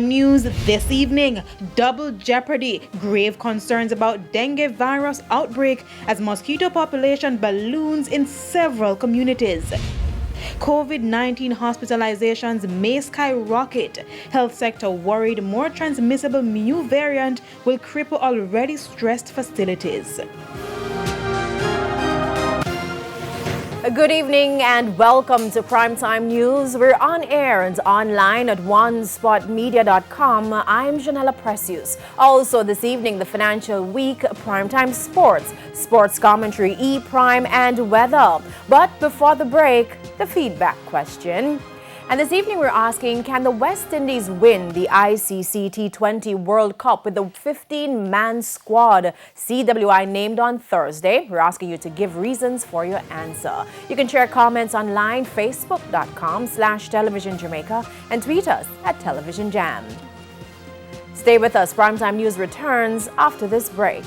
News this evening, double jeopardy, grave concerns about dengue virus outbreak as mosquito population balloons in several communities. COVID-19 hospitalizations may skyrocket. Health sector worried more transmissible new variant will cripple already stressed facilities. Good evening and welcome to Primetime News. We're on air and online at onespotmedia.com. I'm Janella Precious. Also this evening, the Financial Week, Primetime Sports, Sports Commentary, E-Prime and Weather. But before the break, the feedback question. And this evening we're asking, can the West Indies win the ICC T20 World Cup with the 15-man squad CWI named on Thursday? We're asking you to give reasons for your answer. You can share comments online, facebook.com/Television Jamaica, and tweet us at Television Jam. Stay with us. Primetime News returns after this break.